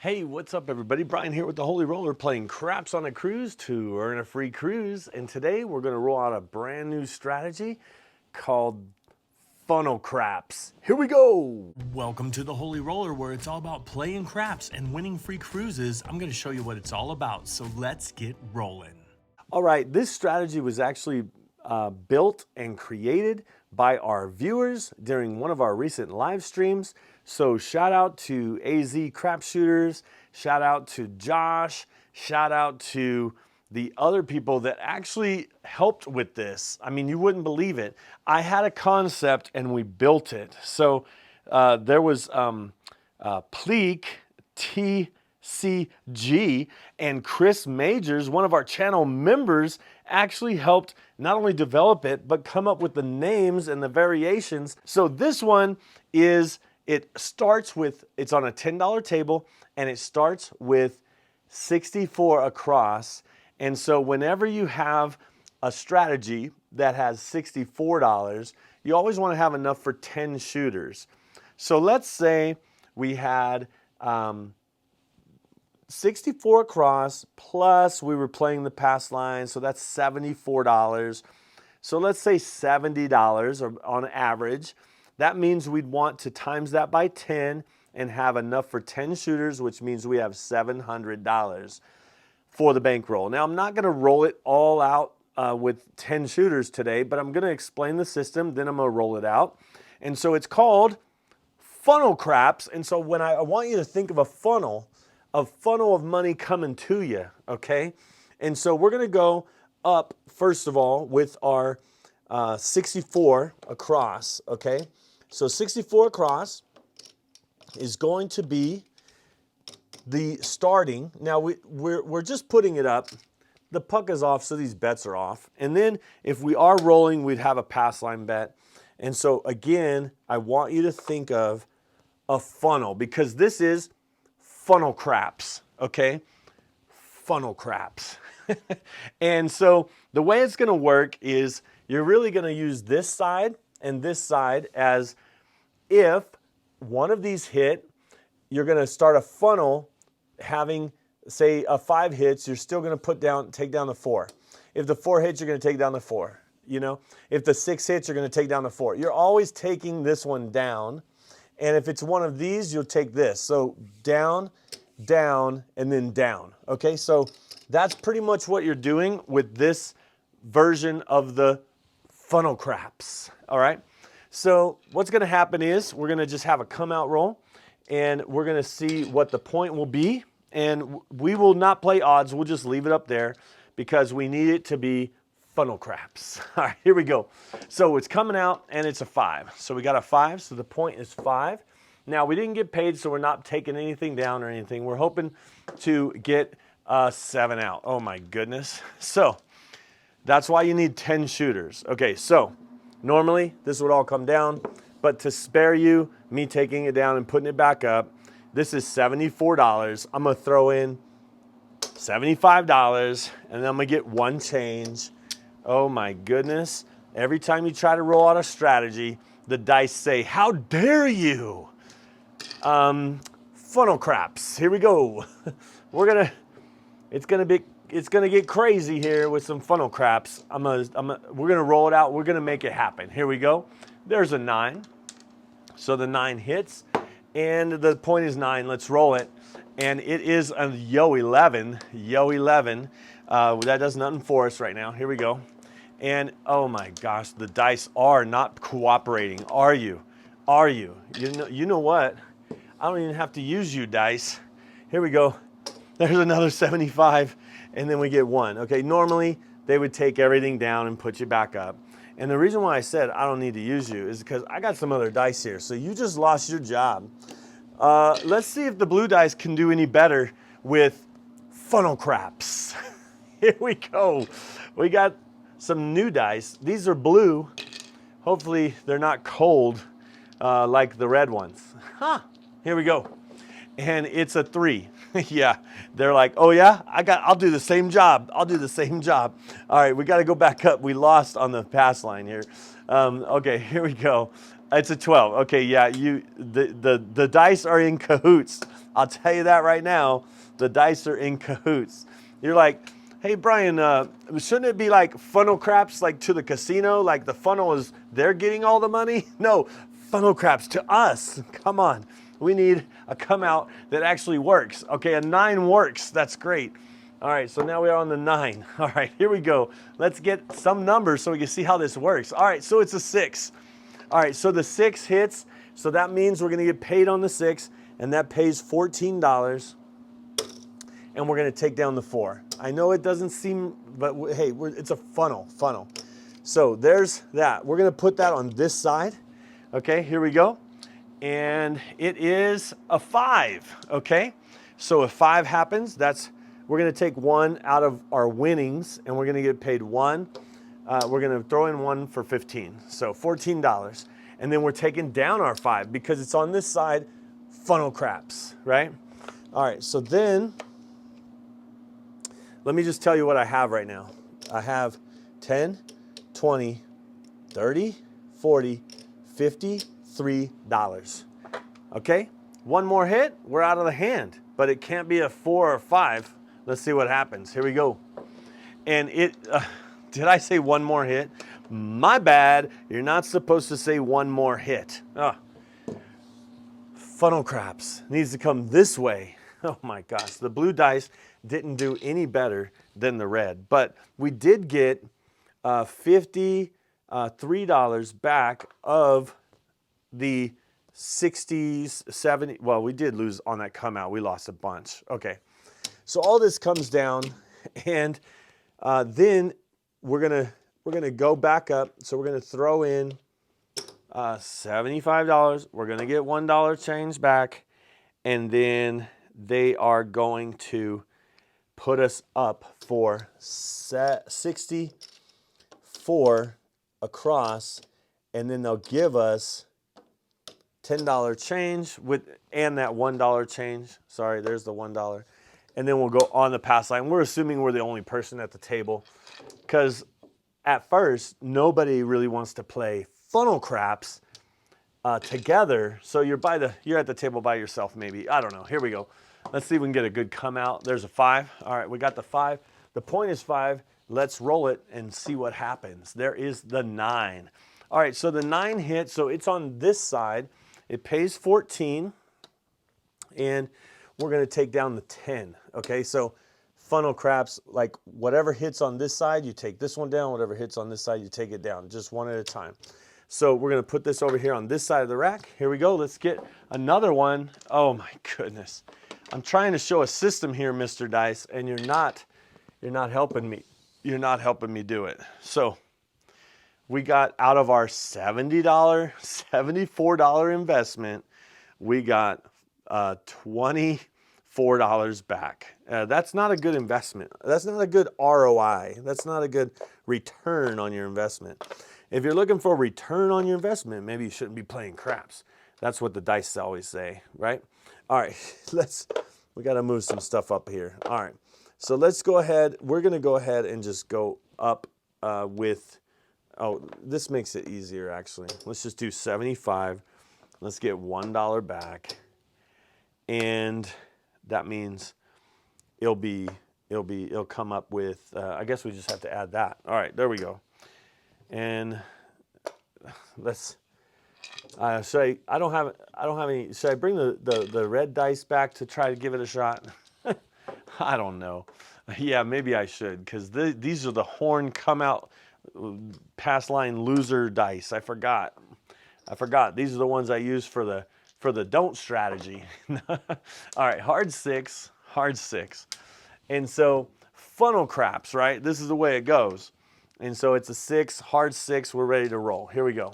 Hey, what's up everybody? Brian here with the Holy Roller playing craps on a cruise to earn a free cruise. And today we're going to roll out a brand new strategy called funnel craps. Here we go. Welcome to the Holy Roller, where it's all about playing craps and winning free cruises. I'm going to show you what it's all about, so let's get rolling. All right, this strategy was actually built and created by our viewers during one of our recent live streams. So shout out to AZ Crap Shooters, shout out to Josh, shout out to the other people that actually helped with this. I mean, you wouldn't believe it. I had a concept and we built it. So there was Pleek, TCG, and Chris Majors, one of our channel members, actually helped not only develop it, but come up with the names and the variations. So this one is, it starts with, it's on a $10 table, and it starts with 64 across. And so whenever you have a strategy that has $64, you always want to have enough for 10 shooters. So let's say we had 64 across, plus we were playing the pass line, so that's $74. So let's say $70 on average. That means we'd want to times that by 10 and have enough for 10 shooters, which means we have $700 for the bankroll. Now, I'm not going to roll it all out with 10 shooters today, but I'm going to explain the system, then I'm going to roll it out. And so it's called funnel craps. And so when I want you to think of a funnel of money coming to you, okay? And so we're going to go up, first of all, with our 64 across, okay? So 64 across is going to be the starting. Now we're just putting it up. The puck is off, so these bets are off. And then if we are rolling, we'd have a pass line bet. And so again, I want you to think of a funnel, because this is funnel craps, okay? Funnel craps. And so the way it's going to work is you're really going to use this side and this side as, if one of these hit, you're going to start a funnel having, say, a 5 hits, you're still going to take down the 4. If the 4 hits, you're going to take down the 4. You know, if the 6 hits, you're going to take down the 4. You're always taking this one down. And if it's one of these, you'll take this. So down, down, and then down. Okay, so that's pretty much what you're doing with this version of the funnel craps. All right, so what's going to happen is we're going to just have a come out roll, and we're going to see what the point will be. And we will not play odds. We'll just leave it up there because we need it to be funnel craps. All right, here we go. So it's coming out and it's a 5. So we got a 5, so the point is 5. Now we didn't get paid, so we're not taking anything down or anything. We're hoping to get a 7 out. Oh my goodness. So that's why you need 10 shooters. Okay, so normally this would all come down, but to spare you me taking it down and putting it back up, this is $74. I'm gonna throw in $75, and then I'm gonna get one change. Oh my goodness. Every time you try to roll out a strategy, the dice say, how dare you? Funnel craps, here we go. It's gonna get crazy here with some funnel craps. We're gonna roll it out, we're gonna make it happen. Here we go. There's a 9. So the 9 hits, and the point is 9, let's roll it. And it is a yo 11, that does nothing for us right now. Here we go. And oh my gosh, the dice are not cooperating. Are you? You know what? I don't even have to use you, dice. Here we go. There's another 75, and then we get 1. Okay, normally they would take everything down and put you back up. And the reason why I said I don't need to use you is because I got some other dice here. So you just lost your job. Let's see if the blue dice can do any better with funnel craps. Here we go. We got some new dice. These are blue. Hopefully they're not cold like the red ones. Here we go. And it's a 3. Yeah, they're like, oh yeah, I'll do the same job. All right, we got to go back up. We lost on the pass line here. Okay, here we go. It's a 12. Okay, yeah, the dice are in cahoots. I'll tell you that right now. The dice are in cahoots. You're like, hey, Brian, shouldn't it be like funnel craps like to the casino? Like the funnel is, they're getting all the money? No, funnel craps to us. Come on. We need a come out that actually works. Okay, a 9 works. That's great. All right, so now we are on the 9. All right, here we go. Let's get some numbers so we can see how this works. All right, so it's a 6. All right, so the 6 hits. So that means we're going to get paid on the 6, and that pays $14. And we're going to take down the 4. I know it doesn't seem, but hey, it's a funnel. So there's that. We're going to put that on this side. Okay, here we go. And it is a 5. Okay, so if 5 happens, we're going to take 1 out of our winnings, and we're going to get paid 1. We're going to throw in 1 for 15, so $14. And then we're taking down our 5 because it's on this side, funnel craps, right? All right, so then let me just tell you what I have right now. I have 10, 20, 30, 40, $53. Okay, one more hit, we're out of the hand, but it can't be a 4 or 5. Let's see what happens. Here we go. And did I say one more hit? My bad. You're not supposed to say one more hit. Funnel craps needs to come this way. Oh my gosh, the blue dice didn't do any better than the red, but we did get $53 back of the 60s, 70s. Well, we did lose on that come out. We lost a bunch. Okay, so all this comes down, and then we're gonna go back up. So we're gonna throw in $75. We're gonna get $1 change back, and then they are going to put us up for 64 across, and then they'll give us $10 change and that $1 change. Sorry, there's the $1. And then we'll go on the pass line. We're assuming we're the only person at the table, because at first, nobody really wants to play funnel craps together. So you're at the table by yourself maybe. I don't know. Here we go. Let's see if we can get a good come out. There's a 5. All right, we got the 5. The point is 5. Let's roll it and see what happens. There is the 9. All right, so the 9 hits. So it's on this side. It pays 14. And we're going to take down the 10. Okay, so funnel craps, like whatever hits on this side, you take this one down. Whatever hits on this side, you take it down, just one at a time. So we're going to put this over here on this side of the rack. Here we go. Let's get another one. Oh my goodness. I'm trying to show a system here, Mr. Dice, and you're not helping me. You're not helping me do it. So we got out of our $70, $74 investment, we got $24 back. That's not a good investment. That's not a good ROI. That's not a good return on your investment. If you're looking for a return on your investment, maybe you shouldn't be playing craps. That's what the dice always say, right? All right, we got to move some stuff up here. All right, so let's go ahead. We're going to go ahead and just go up this makes it easier actually. Let's just do 75. Let's get $1 back. And that means it'll come up with, I guess we just have to add that. All right, there we go. And let's, I don't have any, should I bring the red dice back to try to give it a shot? I don't know. Yeah, maybe I should, because these are the horn come out pass line loser dice. I forgot. These are the ones I use for the don't strategy. All right, hard 6. And so funnel craps, right? This is the way it goes. And so it's a 6, hard 6. We're ready to roll. Here we go.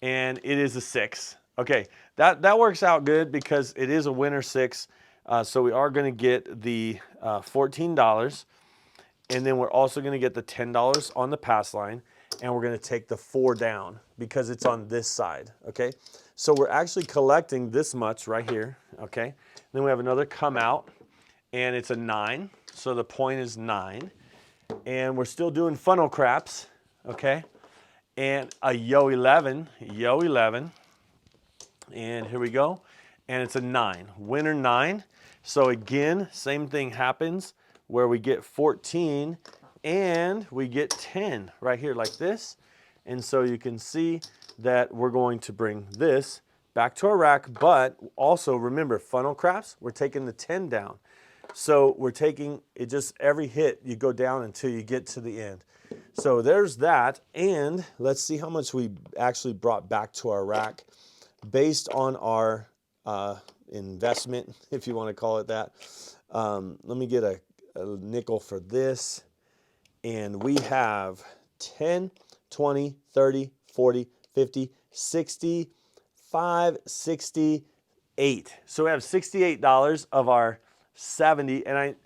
And it is a 6. Okay, that works out good because it is a winner 6. So we are going to get the $14. And then we're also going to get the $10 on the pass line. And we're going to take the 4 down because it's on this side. Okay, so we're actually collecting this much right here. Okay, then we have another come out, and it's a 9. So the point is 9. And we're still doing funnel craps. Okay, and a yo 11. And here we go. and it's a 9. Winner 9. So again, same thing happens where we get 14 and we get 10 right here like this. And so you can see that we're going to bring this back to our rack, but also remember, funnel craps, we're taking the 10 down. So we're taking it, just every hit you go down until you get to the end. So there's that, and let's see how much we actually brought back to our rack based on our investment, if you want to call it that. Let me get a nickel for this, and we have 10, 20, 30, 40, 50, 65, 68. So we have $68 of our 70, and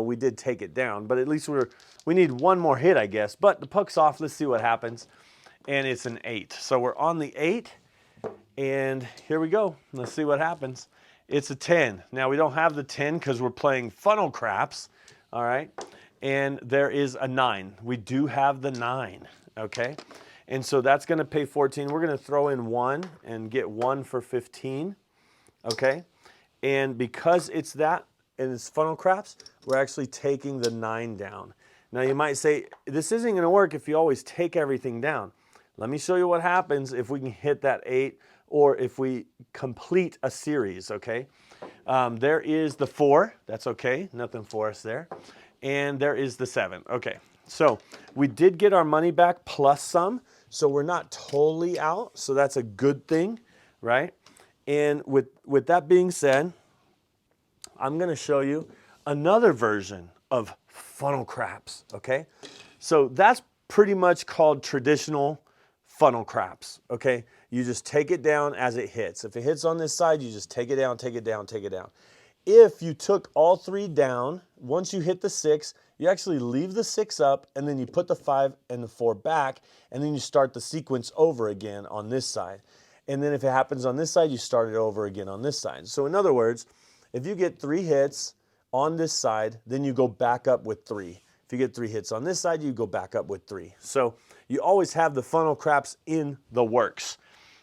we did take it down, but at least we need one more hit, I guess. But the puck's off. Let's see what happens. And it's an 8. So we're on the 8, and here we go. Let's see what happens. It's a 10. Now we don't have the 10 because we're playing funnel craps, all right? And there is a 9. We do have the 9, okay? And so that's going to pay 14. We're going to throw in 1 and get 1 for 15, okay? And because it's that, and it's funnel craps, we're actually taking the 9 down. Now you might say, this isn't going to work if you always take everything down. Let me show you what happens if we can hit that 8 or if we complete a series, okay? There is the 4, that's okay, nothing for us there. And there is the 7, okay. So we did get our money back plus some, so we're not totally out, so that's a good thing, right? And with that being said, I'm going to show you another version of funnel craps, okay? So that's pretty much called traditional funnel craps, okay? You just take it down as it hits. If it hits on this side, you just take it down, take it down, take it down. If you took all 3 down, once you hit the 6, you actually leave the 6 up, and then you put the 5 and the 4 back, and then you start the sequence over again on this side. And then if it happens on this side, you start it over again on this side. So in other words, if you get 3 hits on this side, then you go back up with 3. If you get 3 hits on this side, you go back up with 3. So you always have the funnel craps in the works.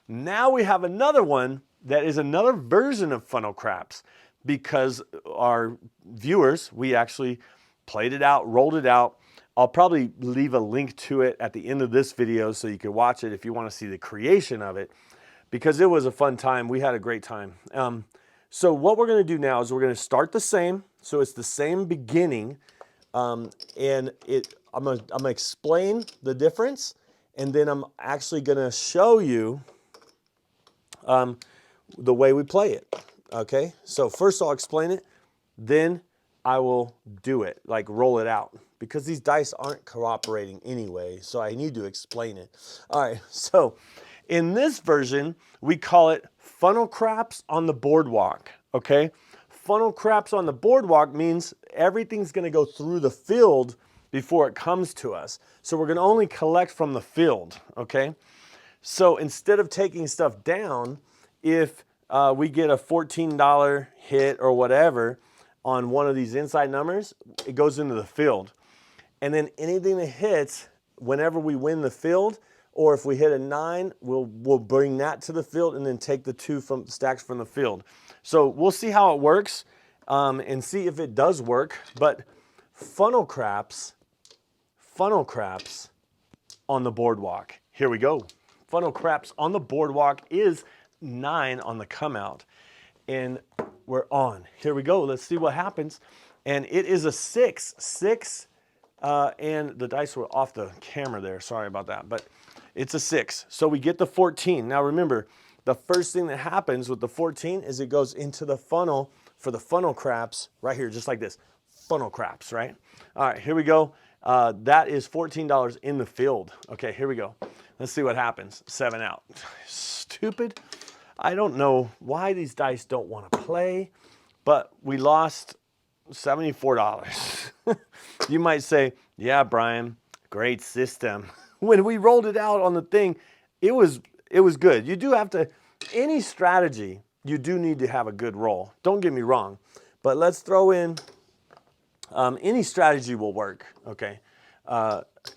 Now we have another one that is another version of funnel craps, because our viewers, we actually played it out, rolled it out. I'll probably leave a link to it at the end of this video so you can watch it if you want to see the creation of it, because it was a fun time. We had a great time. So what we're going to do now is we're going to start the same. So it's the same beginning, and I'm going to explain the difference, and then I'm actually going to show you the way we play it. Okay, so first I'll explain it, then I will do it, like roll it out, because these dice aren't cooperating anyway, so I need to explain it. All right, so in this version, we call it funnel craps on the boardwalk, okay? Funnel craps on the boardwalk means everything's gonna go through the field before it comes to us. So we're gonna only collect from the field, okay? So instead of taking stuff down, if we get a $14 hit or whatever on one of these inside numbers, it goes into the field. And then anything that hits, whenever we win the field, or if we hit a 9, we'll bring that to the field and then take the 2 from stacks from the field. So we'll see how it works and see if it does work. But funnel craps on the boardwalk. Here we go. Funnel craps on the boardwalk is 9 on the come out. And we're on. Here we go. Let's see what happens. And it is a 6. 6, and the dice were off the camera there. Sorry about that. But it's a 6. So we get the 14. Now remember, the first thing that happens with the 14 is it goes into the funnel for the funnel craps right here, just like this. Funnel craps, right? All right, here we go. That is $14 in the field. Okay, here we go. Let's see what happens. 7 out. Stupid. I don't know why these dice don't want to play, but we lost $74. You might say, yeah, Brian, great system. When we rolled it out on the thing, it was good. You do have to, any strategy, you do need to have a good roll. Don't get me wrong, but let's throw in, any strategy will work, okay?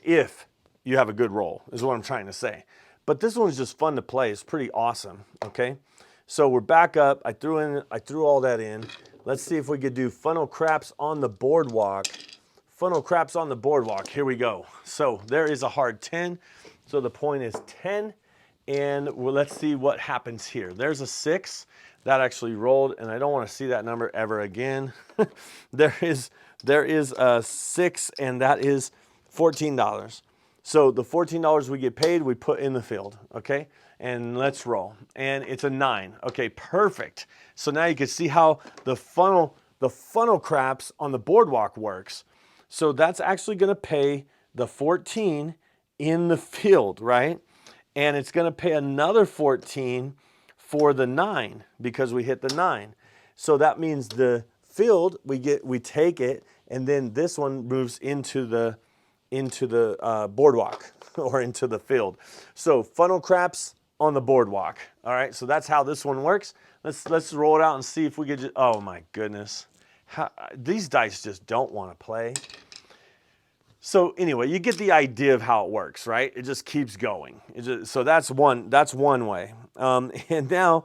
If you have a good roll, is what I'm trying to say. But this one's just fun to play. It's pretty awesome, okay? So we're back up. I threw all that in. Let's see if we could do funnel craps on the boardwalk. Funnel craps on the boardwalk. Here we go. So there is a hard 10. So the point is 10. And let's see what happens here. There's a 6 that actually rolled, and I don't want to see that number ever again. there is a 6, and that is $14. So the $14 we get paid, we put in the field, okay? And let's roll. And it's a 9. Okay, perfect. So now you can see how the funnel craps on the boardwalk works. So that's actually going to pay the 14 in the field, right? And it's going to pay another 14 for the 9 because we hit the 9. So that means the field we take it, and then this one moves into the boardwalk or into the field. So funnel craps on the boardwalk. All right, so that's how this one works. Let's roll it out and see if we could. Oh my goodness, these dice just don't want to play. So anyway, you get the idea of how it works, right? It just keeps going. So that's one way. And now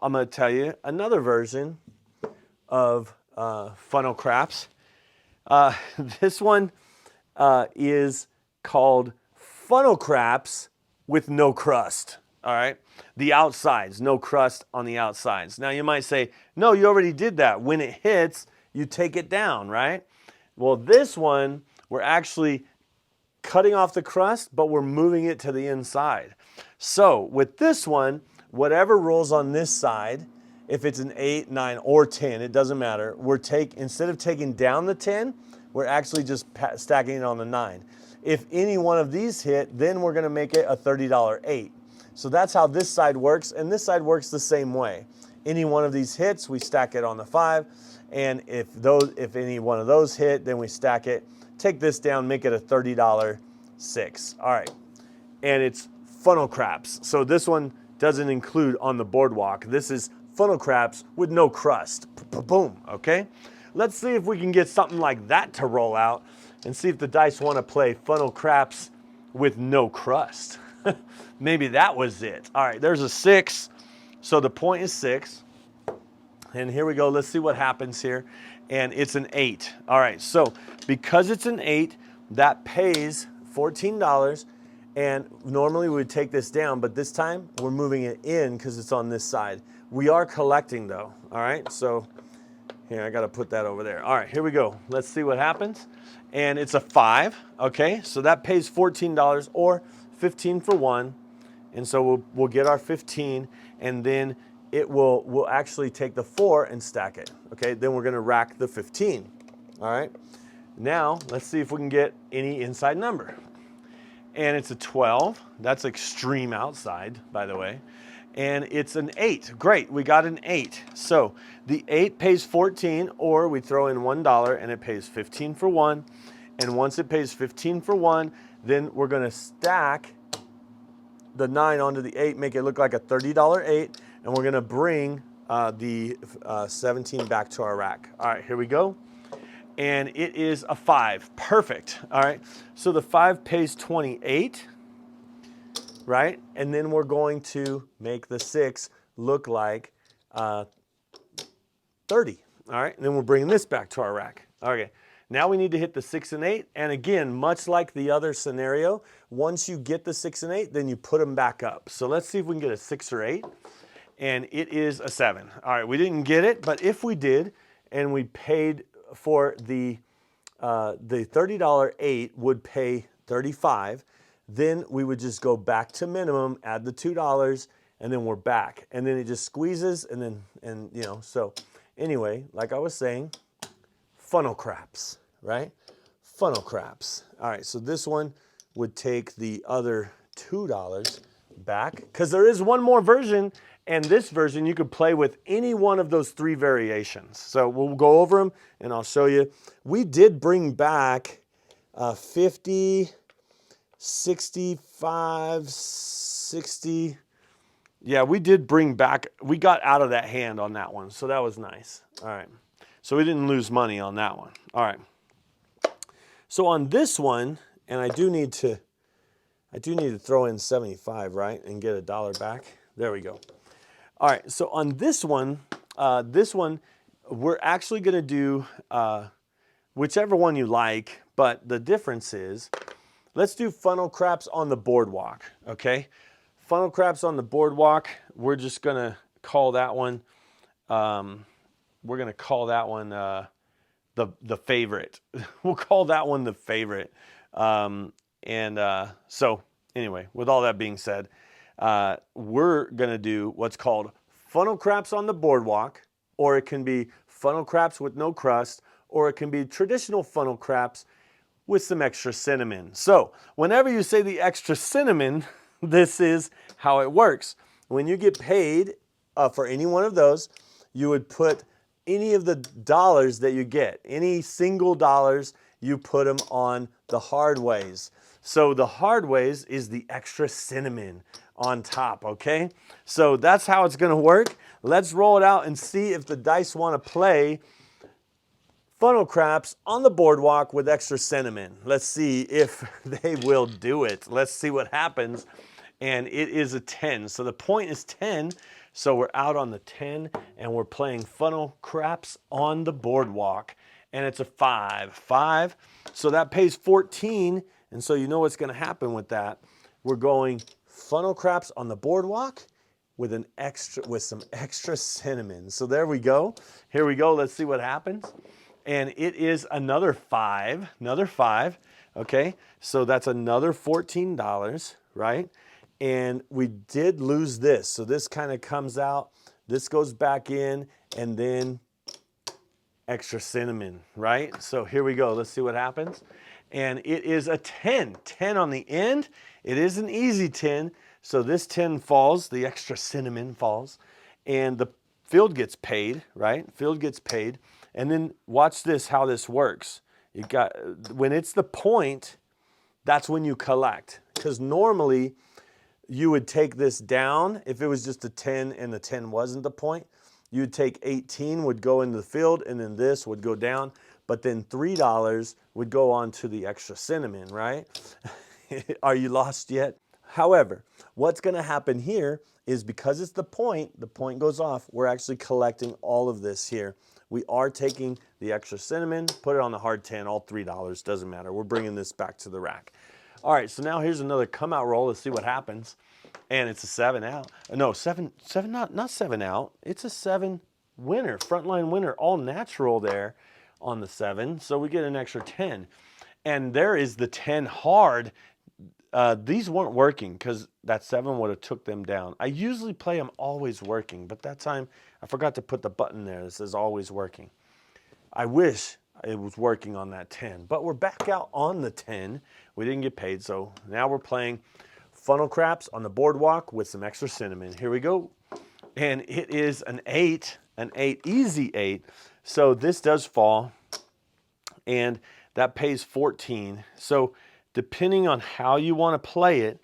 I'm going to tell you another version of funnel craps. This one is called funnel craps with no crust. All right, the outsides, no crust on the outsides. Now you might say, no, you already did that. When it hits, you take it down, right? Well, this one, we're actually cutting off the crust, but we're moving it to the inside. So with this one, whatever rolls on this side, if it's an 8, 9, or 10, it doesn't matter. Instead of taking down the 10, we're actually just stacking it on the 9. If any one of these hit, then we're going to make it a $30 8. So that's how this side works, and this side works the same way. Any one of these hits, we stack it on the 5, and if any one of those hit, then we stack it. Take this down, make it a $30 6. All right, and it's funnel craps. So this one doesn't include on the boardwalk. This is funnel craps with no crust. Boom, okay? Let's see if we can get something like that to roll out and see if the dice want to play funnel craps with no crust. Maybe that was it. All right, there's a 6. So the point is 6. And here we go. Let's see what happens here. And it's an 8. All right, so because it's an 8, that pays $14. And normally we would take this down, but this time we're moving it in because it's on this side. We are collecting though. All right, so here, I got to put that over there. All right, here we go. Let's see what happens. And it's a 5. Okay, so that pays $14 or 15 for 1. And so we'll get our 15, and then we'll actually take the 4 and stack it. Okay, then we're going to rack the 15. All right, now let's see if we can get any inside number. And it's a 12. That's extreme outside, by the way. And it's an 8. Great, we got an 8. So the 8 pays 14, or we throw in $1 and it pays 15 for 1. And once it pays 15 for 1, then we're going to stack the 9 onto the 8, make it look like a $30 8, and we're going to bring the 17 back to our rack. All right, here we go. And it is a 5. Perfect. All right, so the 5 pays 28, right? And then we're going to make the 6 look like 30. All right, and then we're bringing this back to our rack. Okay. Now we need to hit the 6 and 8, and again, much like the other scenario, once you get the 6 and 8, then you put them back up. So let's see if we can get a 6 or 8, and it is a 7. All right, we didn't get it, but if we did, and we paid for the $30 8 would pay 35, then we would just go back to minimum, add the $2, and then we're back, and then it just squeezes, and so anyway, like I was saying, funnel craps, right? Funnel craps. All right, so this one would take the other $2 back, because there is one more version, and this version you could play with any one of those 3 variations. So we'll go over them, and I'll show you. We did bring back 50, 65, 60. Yeah, we did bring back, we got out of that hand on that one, so that was nice. All right. So we didn't lose money on that one. All right. So on this one, and I do need to throw in 75, right, and get $1 back. There we go. All right, so on this one, we're actually gonna do whichever one you like, but the difference is, let's do funnel craps on the boardwalk, okay? Funnel craps on the boardwalk, we're just gonna call that one, we're gonna call that one the favorite. We'll call that one the favorite. So anyway, with all that being said, we're gonna do what's called funnel craps on the boardwalk, or it can be funnel craps with no crust, or it can be traditional funnel craps with some extra cinnamon. So whenever you say the extra cinnamon, this is how it works. When you get paid for any one of those, you would put any of the dollars that you get, any single dollars, you put them on the hard ways. So the hard ways is the extra cinnamon on top, okay? So that's how it's gonna work. Let's roll it out and see if the dice wanna play funnel craps on the boardwalk with extra cinnamon. Let's see if they will do it. Let's see what happens. And it is a 10. So the point is 10. So we're out on the 10 and we're playing funnel craps on the boardwalk. And it's a 5. 5. So that pays 14. And so you know what's going to happen with that. We're going funnel craps on the boardwalk with some extra cinnamon. So there we go. Here we go. Let's see what happens. And it is another 5, okay? So that's another $14, right? And we did lose this. So this kind of comes out, this goes back in, and then extra cinnamon, right? So here we go, let's see what happens. And it is a 10, 10 on the end. It is an easy 10. So this 10 falls, the extra cinnamon falls, and the field gets paid, right? Field gets paid. And then watch this, how this works. You got, when it's the point, that's when you collect. Because normally you would take this down. If it was just a 10 and the 10 wasn't the point, you'd take 18 would go into the field and then this would go down. But then $3 would go on to the extra cinnamon, right? Are you lost yet? However, what's gonna happen here is because it's the point goes off, we're actually collecting all of this here. We are taking the extra cinnamon, put it on the hard 10, all $3, doesn't matter. We're bringing this back to the rack. All right, so now here's another come out roll. Let's see what happens. And it's a 7 out. No, not 7 out. It's a 7 winner, frontline winner, all natural there on the 7. So we get an extra 10. And there is the 10 hard. These weren't working because that 7 would have took them down. I usually play them always working, but that time I forgot to put the button there that says always working. I wish it was working on that 10, but we're back out on the 10. We didn't get paid, so now we're playing funnel craps on the boardwalk with some extra cinnamon. Here we go. And it is an 8, easy 8. So this does fall, and that pays 14. So depending on how you want to play it,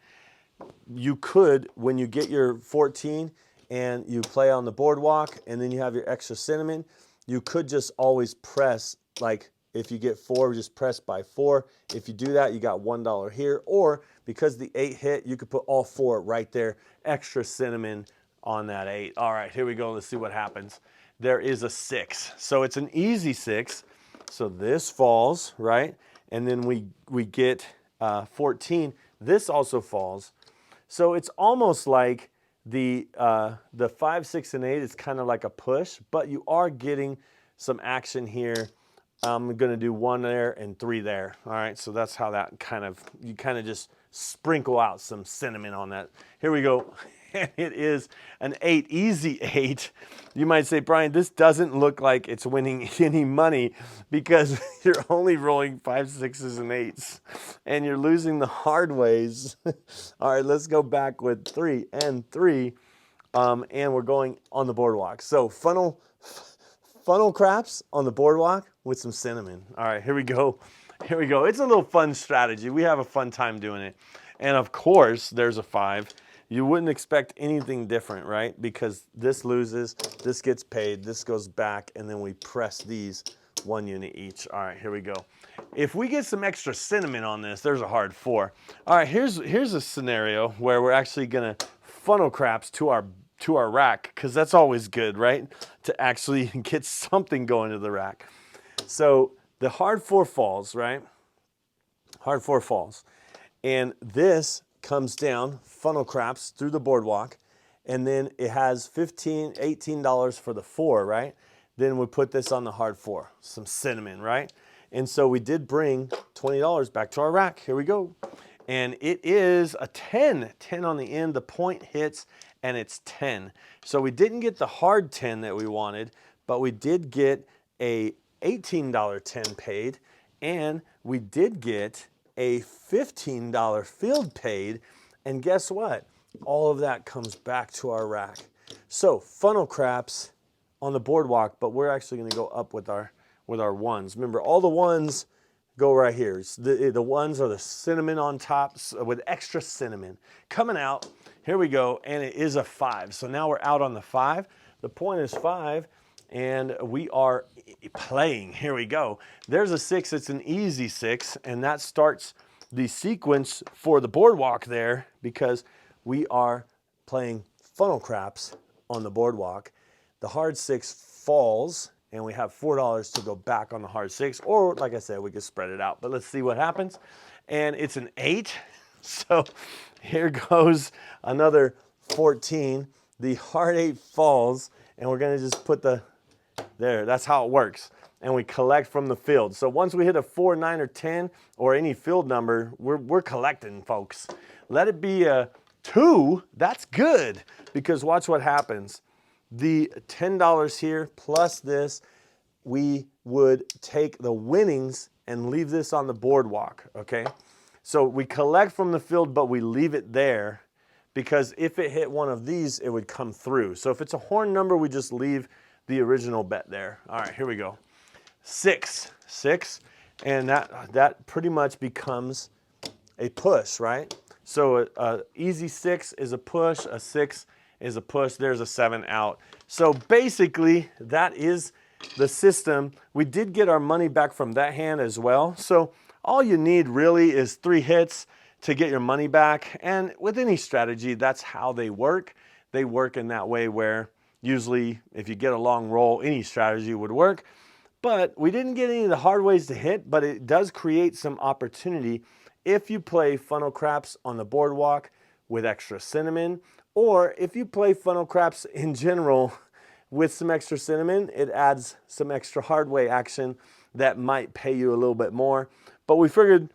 you could, when you get your 14 and you play on the boardwalk and then you have your extra cinnamon, you could just always press, like if you get 4, just press by 4. If you do that, you got $1 here. Or because the 8 hit, you could put all 4 right there, extra cinnamon on that 8. All right, here we go. Let's see what happens. There is a 6. So it's an easy 6. So this falls, right? And then we get 14. This also falls. So it's almost like the 5, 6, and 8 is kind of like a push, but you are getting some action here. I'm going to do 1 there and 3 there. All right, so that's how that you kind of just sprinkle out some cinnamon on that. Here we go. It is an 8, easy 8. You might say, Brian, this doesn't look like it's winning any money because you're only rolling 5, 6s, and 8s, and you're losing the hard ways. All right, let's go back with 3 and 3, and we're going on the boardwalk. So funnel craps on the boardwalk with some cinnamon. All right, here we go. Here we go. It's a little fun strategy. We have a fun time doing it. And of course, there's a 5. You wouldn't expect anything different, right? Because this loses, this gets paid, this goes back, and then we press these 1 unit each. All right, here we go. If we get some extra cinnamon on this, there's a hard 4. All right, here's a scenario where we're actually gonna funnel craps to our to our rack, because that's always good, right? To actually get something going to the rack. So the hard 4 falls, right? Hard 4 falls. And this comes down, funnel craps through the boardwalk, and then it has $15, $18 for the 4, right? Then we put this on the hard 4, some cinnamon, right? And so we did bring $20 back to our rack. Here we go. And it is a 10 on the end. The point hits and it's 10. So we didn't get the hard 10 that we wanted, but we did get a $18 10 paid, and we did get a $15 field paid. And guess what? All of that comes back to our rack. So funnel craps on the boardwalk, but we're actually going to go up with our ones. Remember, all the ones go right here. The ones are the cinnamon on top with extra cinnamon coming out. Here we go, and it is a 5. So now we're out on the 5. The point is 5, and we are playing. Here we go. There's a 6. It's an easy 6, and that starts the sequence for the boardwalk there, because we are playing funnel craps on the boardwalk. The hard 6 falls, and we have $4 to go back on the hard 6, or like I said, we could spread it out, but let's see what happens. And it's an 8, so here goes another 14. The hard 8 falls, and we're gonna just put there, that's how it works. And we collect from the field. So once we hit a 4, 9, or 10, or any field number, we're collecting, folks. Let it be a 2, that's good, because watch what happens. The $10 here plus this, we would take the winnings and leave this on the boardwalk, okay? So we collect from the field, but we leave it there, because if it hit one of these, it would come through. So if it's a horn number, we just leave the original bet there. All right, here we go. 6, and that pretty much becomes a push, right? So easy 6 is a push, a 6 is a push, there's a 7 out. So basically, that is the system. We did get our money back from that hand as well. So all you need really is 3 hits to get your money back. And with any strategy, that's how they work. They work in that way where usually if you get a long roll, any strategy would work. But we didn't get any of the hard ways to hit, but it does create some opportunity if you play funnel craps on the boardwalk with extra cinnamon, or if you play funnel craps in general with some extra cinnamon, it adds some extra hard way action that might pay you a little bit more. But we figured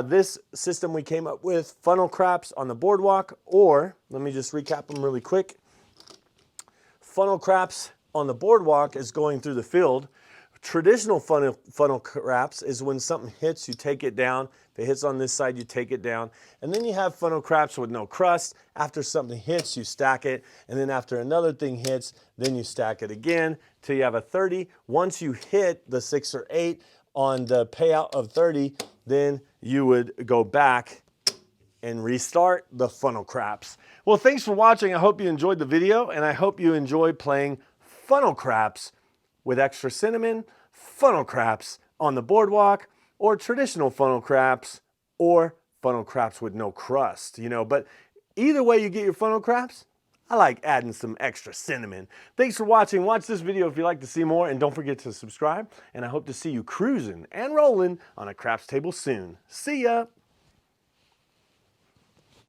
this system we came up with, funnel craps on the boardwalk, or let me just recap them really quick. Funnel craps on the boardwalk is going through the field. Traditional funnel craps is when something hits, you take it down. If it hits on this side, you take it down. And then you have funnel craps with no crust. After something hits, you stack it. And then after another thing hits, then you stack it again till you have a 30. Once you hit the 6 or 8 on the payout of 30, then you would go back and restart the funnel craps. Well, thanks for watching. I hope you enjoyed the video, and I hope you enjoy playing funnel craps with extra cinnamon, funnel craps on the boardwalk, or traditional funnel craps, or funnel craps with no crust, you know. But either way you get your funnel craps, I like adding some extra cinnamon. Thanks for watching. Watch this video if you'd like to see more, and don't forget to subscribe. And I hope to see you cruising and rolling on a craps table soon. See ya!